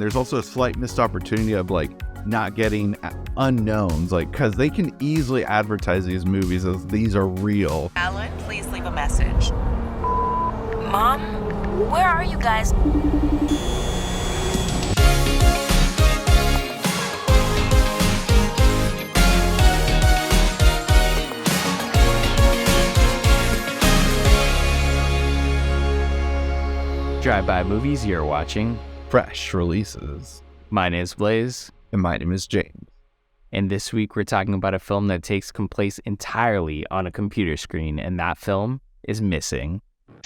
there's also a slight missed opportunity of like not getting unknowns, like because they can easily advertise these movies as these are real. Alan, please leave a message. Mom, where are you guys? Drive-by movies, you're watching Fresh releases. My name is Blaise. And my name is James. And this week we're talking about a film that takes place entirely on a computer screen, and that film is Missing.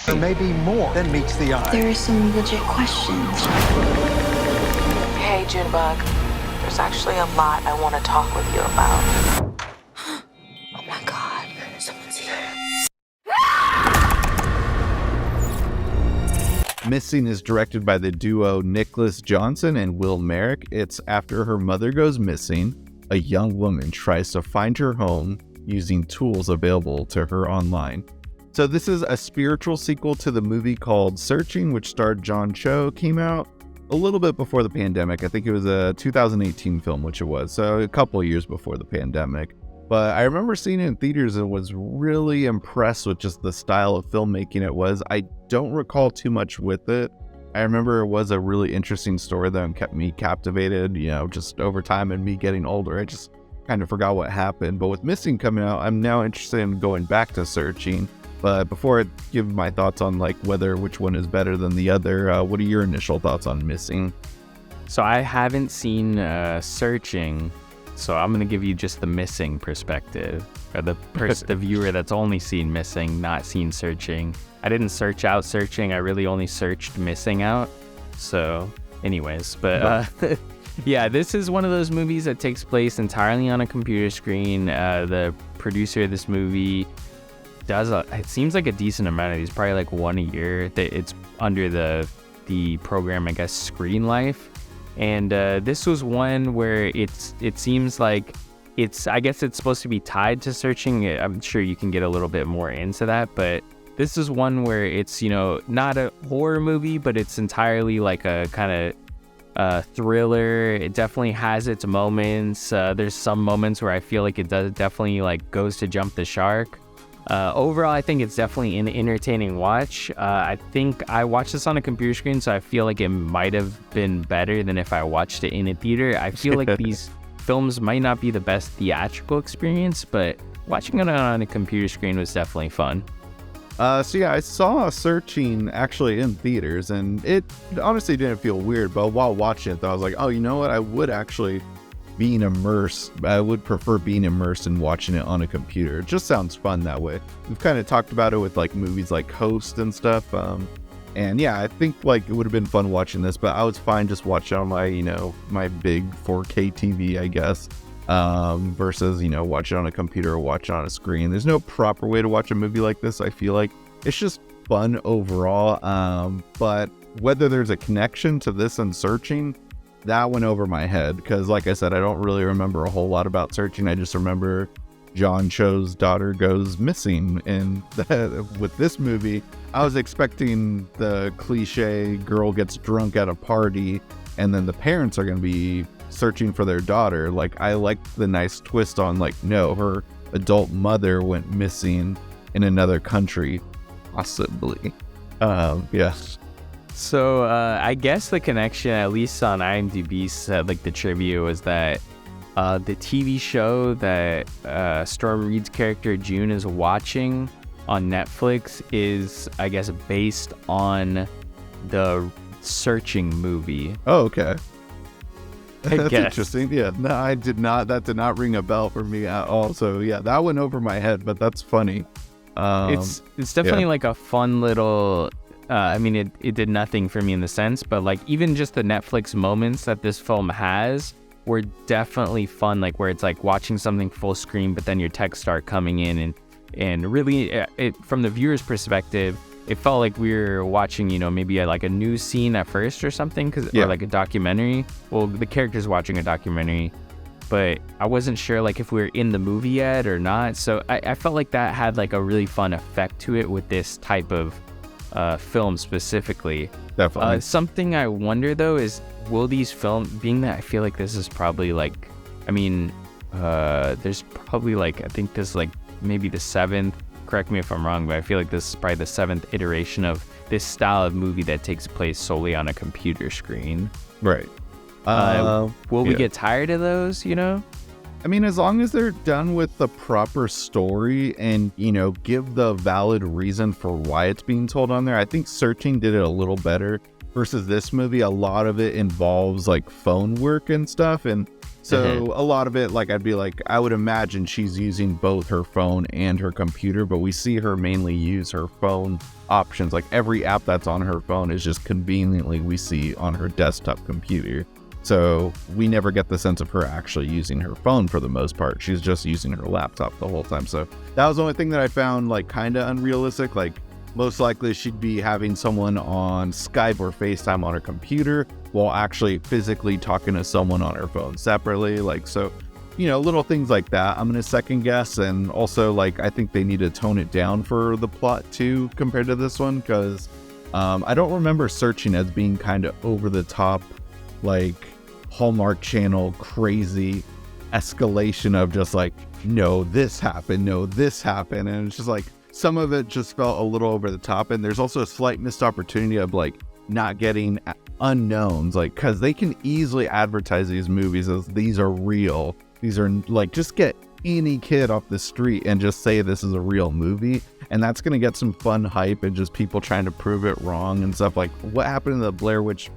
There may be more than meets the eye. There are some legit questions. Hey, Junebug. There's actually a lot I want to talk with you about. Oh my God, someone's here. Missing is directed by the duo Nicholas Johnson and Will Merrick. It's after her mother goes missing, a young woman tries to find her home using tools available to her online. So this is a spiritual sequel to the movie called Searching, which starred John Cho. Came out a little bit before the pandemic. I think it was a 2018 film, which it was, so a couple of years before the pandemic. But I remember seeing it in theaters and was really impressed with just the style of filmmaking it was. I don't recall too much with it. I remember it was a really interesting story that kept me captivated, just over time and me getting older. I just kind of forgot what happened. But with Missing coming out, I'm now interested in going back to Searching. But before I give my thoughts on which one is better than the other, what are your initial thoughts on Missing? So I haven't seen Searching, so I'm going to give you just the Missing perspective, or the viewer that's only seen Missing, not seen Searching. I didn't search out Searching, I really only searched Missing out. So anyways, but yeah, this is one of those movies that takes place entirely on a computer screen. The producer of this movie does it seems like a decent amount of these, probably like one a year. It's under the program, I guess, Screenlife. And this was one where it seems like I guess it's supposed to be tied to Searching. I'm sure you can get a little bit more into that, but this is one where it's, not a horror movie, but it's entirely like a kind of thriller. It definitely has its moments. There's some moments where I feel like it definitely like goes to jump the shark. Overall, I think it's definitely an entertaining watch. I think I watched this on a computer screen, so I feel like it might have been better than if I watched it in a theater. I feel like these films might not be the best theatrical experience, but watching it on a computer screen was definitely fun. So yeah, I saw Searching actually in theaters, and it honestly didn't feel weird, but while watching it, though, I was like, oh, you know what? I would actually I would prefer being immersed and watching it on a computer. It just sounds fun that way. We've kind of talked about it with like movies like Host and stuff. And yeah, I think like it would have been fun watching this, but I was fine just watching on my, my big 4K TV, I guess, versus, watching on a computer or watching on a screen. There's no proper way to watch a movie like this. I feel like it's just fun overall. But whether there's a connection to this and Searching, that went over my head, because like I said, I don't really remember a whole lot about Searching. I just remember John Cho's daughter goes missing, and with this movie I was expecting the cliche girl gets drunk at a party and then the parents are going to be searching for their daughter. Like, I liked the nice twist on like, no, her adult mother went missing in another country, possibly. Yeah. So I guess the connection, at least on IMDb, said like the trivia was that the TV show that Storm Reed's character June is watching on Netflix is, I guess, based on the Searching movie. Oh, okay. That's interesting. Yeah, no, I did not. That did not ring a bell for me at all. So yeah, that went over my head, but that's funny. It's definitely like a fun little. I mean, it did nothing for me in the sense, but like even just the Netflix moments that this film has were definitely fun. Like where it's like watching something full screen, but then your text start coming in, and really, it from the viewer's perspective, it felt like we were watching, maybe like a news scene at first or something, or like a documentary. Well, the character's watching a documentary, but I wasn't sure like if we were in the movie yet or not. So I felt like that had like a really fun effect to it with this type of film specifically. Definitely. Something I wonder though is, will these films, being that I feel like this is probably like, I mean, there's probably like, I think this is like maybe the 7th, correct me if I'm wrong, but I feel like this is probably the 7th iteration of this style of movie that takes place solely on a computer screen. Right. Will we get tired of those, you know? I mean, as long as they're done with the proper story and, you know, give the valid reason for why it's being told on there. I think Searching did it a little better versus this movie. A lot of it involves like phone work and stuff. And so a lot of it, like, I'd be like, I would imagine she's using both her phone and her computer, but we see her mainly use her phone options. Like every app that's on her phone is just conveniently we see on her desktop computer. So we never get the sense of her actually using her phone for the most part. She's just using her laptop the whole time. So that was the only thing that I found like kind of unrealistic. Like most likely she'd be having someone on Skype or FaceTime on her computer while actually physically talking to someone on her phone separately. Like, so, you know, little things like that I'm going to second guess. And also like, I think they need to tone it down for the plot too, compared to this one. Cause I don't remember Searching as being kind of over the top, like Hallmark Channel crazy escalation of just like, no, this happened, and it's just like some of it just felt a little over the top. And there's also a slight missed opportunity of like not getting unknowns, like, because they can easily advertise these movies as these are real, these are like, just get any kid off the street and just say this is a real movie, and that's going to get some fun hype and just people trying to prove it wrong and stuff. Like what happened in the Blair Witch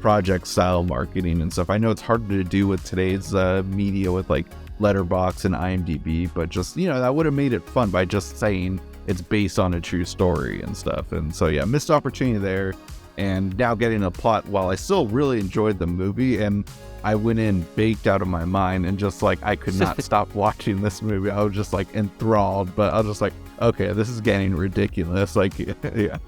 Project style marketing and stuff. I know it's harder to do with today's media with like Letterboxd and IMDb, but just, you know, that would have made it fun by just saying it's based on a true story and stuff. And so yeah, missed opportunity there. And now getting a plot, while I still really enjoyed the movie and I went in baked out of my mind and just like I could not stop watching this movie. I was just like enthralled, but I was just like, okay, this is getting ridiculous. Like yeah.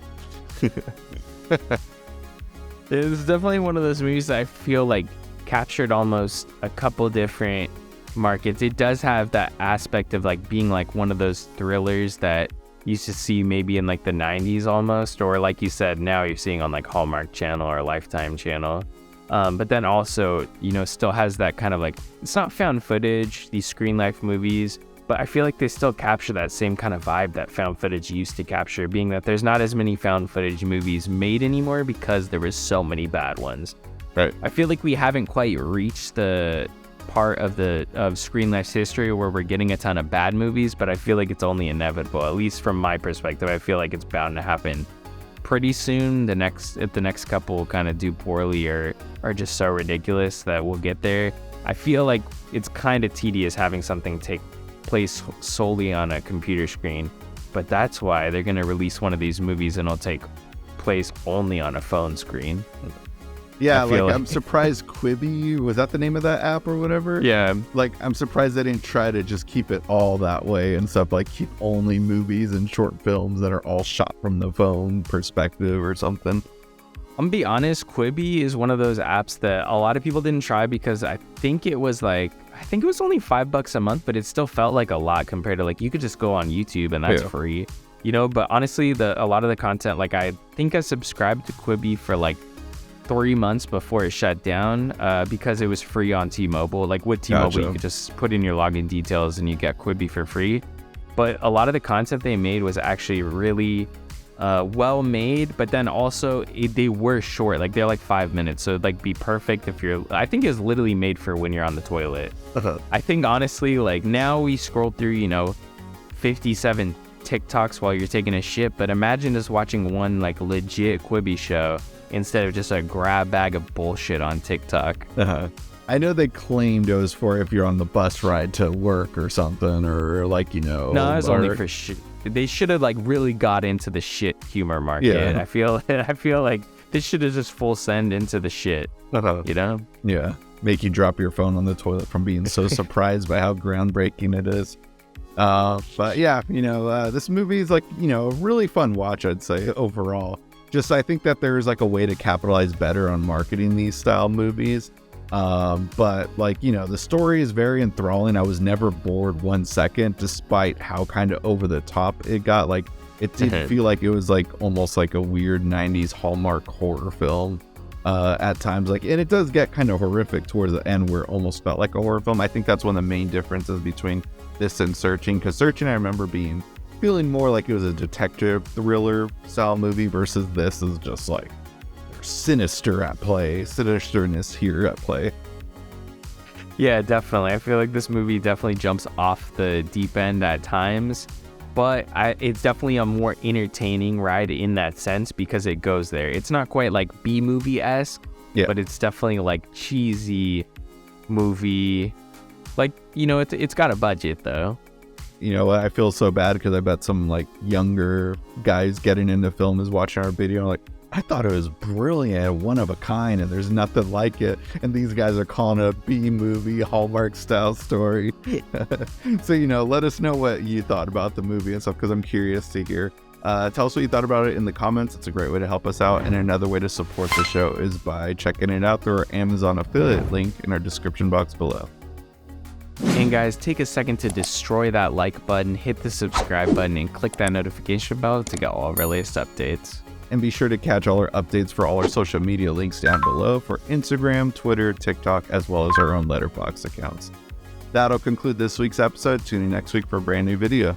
It's definitely one of those movies that I feel like captured almost a couple different markets. It does have that aspect of like being like one of those thrillers that you used to see maybe in like the 90s almost, or like you said, now you're seeing on like Hallmark Channel or Lifetime Channel. But then also, you know, still has that kind of like, it's not found footage, these Screenlife movies, but I feel like they still capture that same kind of vibe that found footage used to capture, being that there's not as many found footage movies made anymore because there was so many bad ones. Right. I feel like we haven't quite reached the part of Screenlife's history where we're getting a ton of bad movies, but I feel like it's only inevitable, at least from my perspective. I feel like it's bound to happen pretty soon. If the next couple kind of do poorly or are just so ridiculous that we'll get there. I feel like it's kind of tedious having something take place solely on a computer screen, but that's why they're going to release one of these movies and it'll take place only on a phone screen. Yeah, like I'm surprised Quibi, was that the name of that app or whatever? Yeah. Like I'm surprised they didn't try to just keep it all that way and stuff, like keep only movies and short films that are all shot from the phone perspective or something. I'm gonna be honest, Quibi is one of those apps that a lot of people didn't try because I think it was only $5 a month, but it still felt like a lot compared to like you could just go on YouTube and that's free, you know. But honestly, a lot of the content, like I think I subscribed to Quibi for like 3 months before it shut down because it was free on T-Mobile. Like with T-Mobile, you could just put in your login details and you get Quibi for free. But a lot of the content they made was actually really well made, but then also they were short, like they're like 5 minutes, so it'd like be perfect if you're, I think it's literally made for when you're on the toilet. I think honestly, like now we scroll through, you know, 57 TikToks while you're taking a shit, but imagine just watching one like legit Quibi show instead of just a grab bag of bullshit on TikTok. I know they claimed it was for if you're on the bus ride to work or something, or like, you know. No, it was only for shit. They should have like really got into the shit humor market. Yeah. I feel like this should have just full send into the shit. You know? Yeah. Make you drop your phone on the toilet from being so surprised by how groundbreaking it is. But yeah, you know, this movie is like, you know, a really fun watch, I'd say, overall. Just I think that there's like a way to capitalize better on marketing these style movies. But like, you know, the story is very enthralling. I was never bored 1 second, despite how kind of over the top it got. Like It did feel like it was like almost like a weird 90s Hallmark horror film at times. Like, and it does get kind of horrific towards the end where it almost felt like a horror film. I think that's one of the main differences between this and Searching, because Searching I remember feeling more like it was a detective thriller style movie versus this is just like sinisterness here at play. Yeah, definitely. I feel like this movie definitely jumps off the deep end at times, but it's definitely a more entertaining ride in that sense because it goes there. It's not quite like B-movie-esque, but it's definitely like cheesy movie. Like, you know, it's got a budget though. You know, I feel so bad because I bet some like younger guys getting into film is watching our video like, I thought it was brilliant, one of a kind, and there's nothing like it. And these guys are calling it a B-movie, Hallmark-style story. So, you know, let us know what you thought about the movie and stuff, because I'm curious to hear. Tell us what you thought about it in the comments. It's a great way to help us out. And another way to support the show is by checking it out through our Amazon affiliate link in our description box below. And guys, take a second to destroy that like button, hit the subscribe button, and click that notification bell to get all of our latest updates. And be sure to catch all our updates for all our social media links down below for Instagram, Twitter, TikTok, as well as our own Letterboxd accounts. That'll conclude this week's episode. Tune in next week for a brand new video.